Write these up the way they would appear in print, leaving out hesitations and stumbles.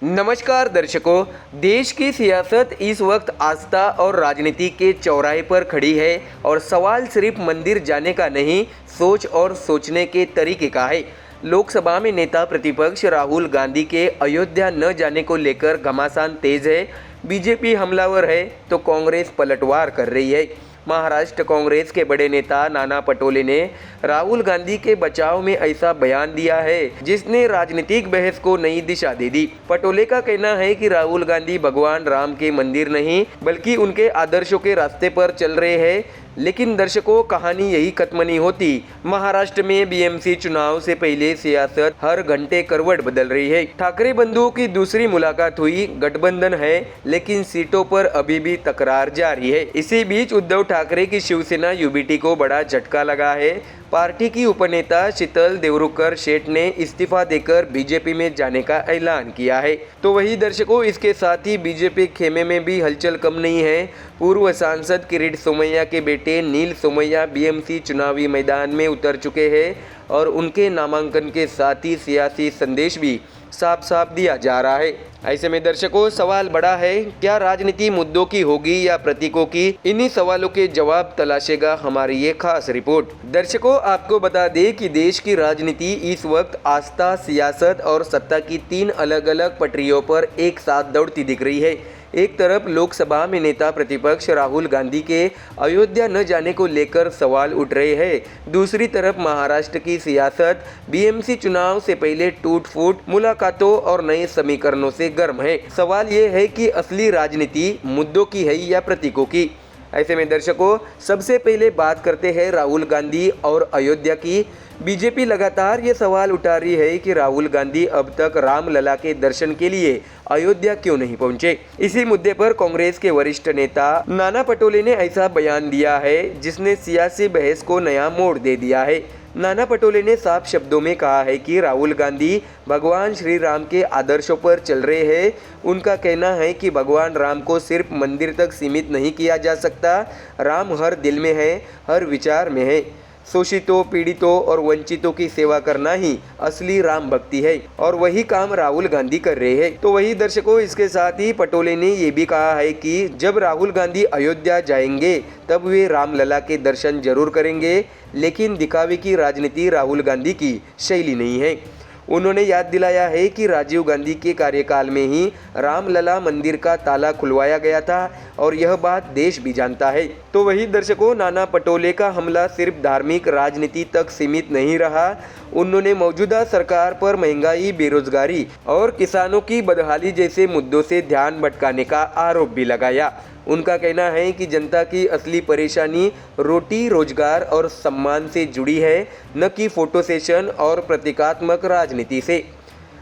नमस्कार दर्शकों, देश की सियासत इस वक्त आस्था और राजनीति के चौराहे पर खड़ी है और सवाल सिर्फ मंदिर जाने का नहीं, सोच और सोचने के तरीके का है। लोकसभा में नेता प्रतिपक्ष राहुल गांधी के अयोध्या न जाने को लेकर घमासान तेज है। बीजेपी हमलावर है तो कांग्रेस पलटवार कर रही है। महाराष्ट्र कांग्रेस के बड़े नेता नाना पटोले ने राहुल गांधी के बचाव में ऐसा बयान दिया है जिसने राजनीतिक बहस को नई दिशा दे दी। पटोले का कहना है कि राहुल गांधी भगवान राम के मंदिर नहीं बल्कि उनके आदर्शों के रास्ते पर चल रहे हैं। लेकिन दर्शकों, कहानी यही खत्म नहीं होती। महाराष्ट्र में बीएमसी चुनाव से पहले सियासत हर घंटे करवट बदल रही है। ठाकरे बंधुओं की दूसरी मुलाकात हुई, गठबंधन है लेकिन सीटों पर अभी भी तकरार जारी है। इसी बीच उद्धव ठाकरे की शिवसेना यूबीटी को बड़ा झटका लगा है। पार्टी की उपनेता शीतल देवरुखकर शेट ने इस्तीफा देकर बीजेपी में जाने का ऐलान किया है। तो वही दर्शकों, इसके साथ ही बीजेपी खेमे में भी हलचल कम नहीं है। पूर्व सांसद किरीट सोमैया के बेटे नील सोमैया बीएमसी चुनावी मैदान में उतर चुके हैं और उनके नामांकन के साथ ही सियासी संदेश भी साफ साफ दिया जा रहा है। ऐसे में दर्शकों, सवाल बड़ा है, क्या राजनीति मुद्दों की होगी या प्रतीकों की? इन्हीं सवालों के जवाब तलाशेगा हमारी ये खास रिपोर्ट। दर्शकों, आपको बता दें कि देश की राजनीति इस वक्त आस्था, सियासत और सत्ता की तीन अलग अलग पटरियों पर एक साथ दौड़ती दिख रही है। एक तरफ लोकसभा में नेता प्रतिपक्ष राहुल गांधी के अयोध्या न जाने को लेकर सवाल उठ रहे हैं। दूसरी तरफ महाराष्ट्र की सियासत बीएमसी चुनाव से पहले टूट-फूट, मुलाकातों और नए समीकरणों से गर्म है। सवाल ये है कि असली राजनीति मुद्दों की है या प्रतीकों की? ऐसे में दर्शकों, सबसे पहले बात करते हैं राहुल गांधी और अयोध्या की। बीजेपी लगातार ये सवाल उठा रही है कि राहुल गांधी अब तक रामलला के दर्शन के लिए अयोध्या क्यों नहीं पहुंचे। इसी मुद्दे पर कांग्रेस के वरिष्ठ नेता नाना पटोले ने ऐसा बयान दिया है जिसने सियासी बहस को नया मोड़ दे दिया है। नाना पटोले ने साफ शब्दों में कहा है कि राहुल गांधी भगवान श्री राम के आदर्शों पर चल रहे हैं। उनका कहना है कि भगवान राम को सिर्फ मंदिर तक सीमित नहीं किया जा सकता। राम हर दिल में है, हर विचार में है। शोषितों, पीड़ितों और वंचितों की सेवा करना ही असली राम भक्ति है और वही काम राहुल गांधी कर रहे हैं। तो वही दर्शकों, इसके साथ ही पटोले ने ये भी कहा है कि जब राहुल गांधी अयोध्या जाएंगे तब वे रामलला के दर्शन जरूर करेंगे, लेकिन दिखावे की राजनीति राहुल गांधी की शैली नहीं है। उन्होंने याद दिलाया है कि राजीव गांधी के कार्यकाल में ही रामलला मंदिर का ताला खुलवाया गया था और यह बात देश भी जानता है। तो वही दर्शकों, नाना पटोले का हमला सिर्फ धार्मिक राजनीति तक सीमित नहीं रहा। उन्होंने मौजूदा सरकार पर महंगाई, बेरोजगारी और किसानों की बदहाली जैसे मुद्दों से ध्यान भटकाने का आरोप भी लगाया। उनका कहना है कि जनता की असली परेशानी रोटी, रोजगार और सम्मान से जुड़ी है, न कि फोटो सेशन और प्रतीकात्मक राजनीति से।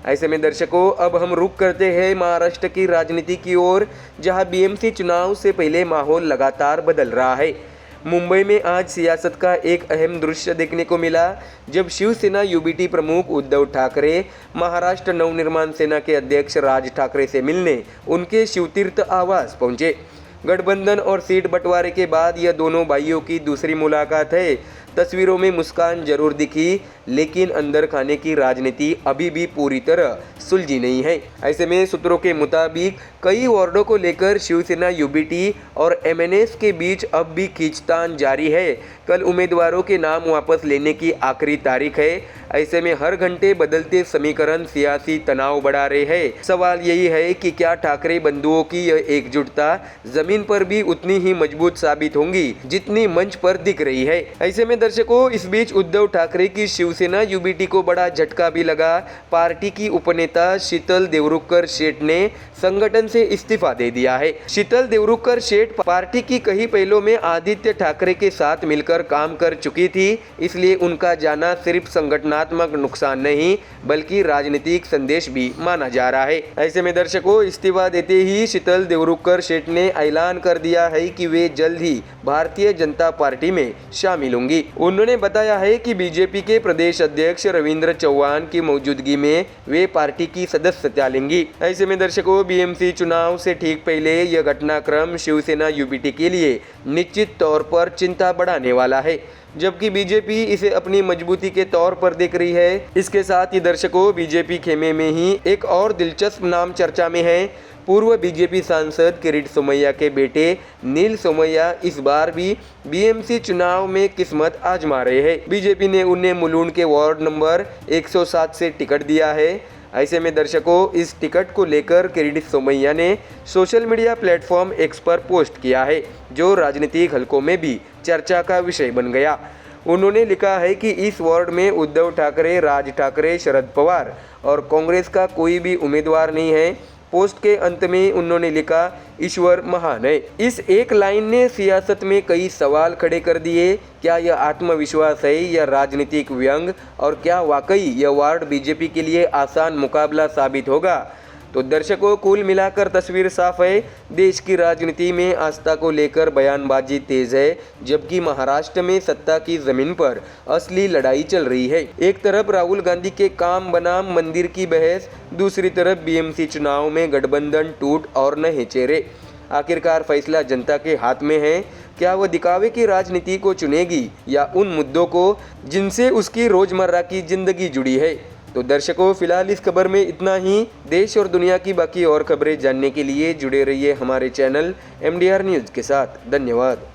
ऐसे में दर्शकों, अब हम रुख करते हैं महाराष्ट्र की राजनीति की ओर, जहां बीएमसी चुनाव से पहले माहौल लगातार बदल रहा है। मुंबई में आज सियासत का एक अहम दृश्य देखने को मिला जब शिवसेना यूबीटी प्रमुख उद्धव ठाकरे महाराष्ट्र नवनिर्माण सेना के अध्यक्ष राज ठाकरे से मिलने उनके शिवतीर्थ आवास पहुंचे। गठबंधन और सीट बंटवारे के बाद यह दोनों भाइयों की दूसरी मुलाकात है। तस्वीरों में मुस्कान जरूर दिखी, लेकिन अंदर खाने की राजनीति अभी भी पूरी तरह सुलझी नहीं है। ऐसे में सूत्रों के मुताबिक कई वार्डों को लेकर शिवसेना यूबीटी और एमएनएस के बीच अब भी खींचतान जारी है। कल उम्मीदवारों के नाम वापस लेने की आखिरी तारीख है। ऐसे में हर घंटे बदलते समीकरण सियासी तनाव बढ़ा रहे हैं। सवाल यही है कि क्या ठाकरे बंधुओं की यह एकजुटता जमीन पर भी उतनी ही मजबूत साबित होंगी जितनी मंच पर दिख रही है। ऐसे में दर्शकों, इस बीच उद्धव ठाकरे की शिवसेना यूबीटी को बड़ा झटका भी लगा। पार्टी की उपनेता शीतल देवरुखकर शेट ने संगठन से इस्तीफा दे दिया है। शीतल देवरुखकर शेट पार्टी की कई पहलों में आदित्य ठाकरे के साथ मिलकर काम कर चुकी थी, इसलिए उनका जाना सिर्फ संगठनात्मक नुकसान नहीं बल्कि राजनीतिक संदेश भी माना जा रहा है। ऐसे में दर्शकों, इस्तीफा देते ही शीतल देवरुखकर शेट ने ऐलान कर दिया है कि वे जल्द ही भारतीय जनता पार्टी में शामिल होंगी। उन्होंने बताया है कि बीजेपी के प्रदेश अध्यक्ष रविंद्र चौहान की मौजूदगी में वे पार्टी की सदस्यता लेंगी। ऐसे में दर्शकों, बीएमसी चुनाव से ठीक पहले यह घटनाक्रम शिवसेना यूबीटी के लिए निश्चित तौर पर चिंता बढ़ाने वाला है। जबकि बीजेपी इसे अपनी मजबूती के तौर पर देख रही है। इसके साथ ही दर्शकों, बीजेपी खेमे में ही एक और दिलचस्प नाम चर्चा में है। पूर्व बीजेपी सांसद किरीट सोमैया के बेटे नील सोमैया इस बार भी बीएमसी चुनाव में किस्मत आजमा रहे हैं। बीजेपी ने उन्हें मुलुंड के वार्ड नंबर 107 से टिकट दिया है। ऐसे में दर्शकों, इस टिकट को लेकर किरीट सोमैया ने सोशल मीडिया प्लेटफॉर्म एक्स पर पोस्ट किया है, जो राजनीतिक हलकों में भी चर्चा का विषय बन गया। उन्होंने लिखा है कि इस वार्ड में उद्धव ठाकरे, राज ठाकरे, शरद पवार और कांग्रेस का कोई भी उम्मीदवार नहीं है। पोस्ट के अंत में उन्होंने लिखा, ईश्वर महान है। इस एक लाइन ने सियासत में कई सवाल खड़े कर दिए। क्या यह आत्मविश्वास है या राजनीतिक व्यंग, और क्या वाकई यह वार्ड बीजेपी के लिए आसान मुकाबला साबित होगा? तो दर्शकों, कुल मिलाकर तस्वीर साफ है। देश की राजनीति में आस्था को लेकर बयानबाजी तेज है, जबकि महाराष्ट्र में सत्ता की जमीन पर असली लड़ाई चल रही है। एक तरफ राहुल गांधी के काम बनाम मंदिर की बहस, दूसरी तरफ बीएमसी चुनाव में गठबंधन टूट और नए चेहरे। आखिरकार फैसला जनता के हाथ में है। क्या वह दिखावे की राजनीति को चुनेगी या उन मुद्दों को जिनसे उसकी रोजमर्रा की जिंदगी जुड़ी है? तो दर्शकों, फिलहाल इस खबर में इतना ही। देश और दुनिया की बाकी और खबरें जानने के लिए जुड़े रहिए हमारे चैनल MDR न्यूज़ के साथ। धन्यवाद।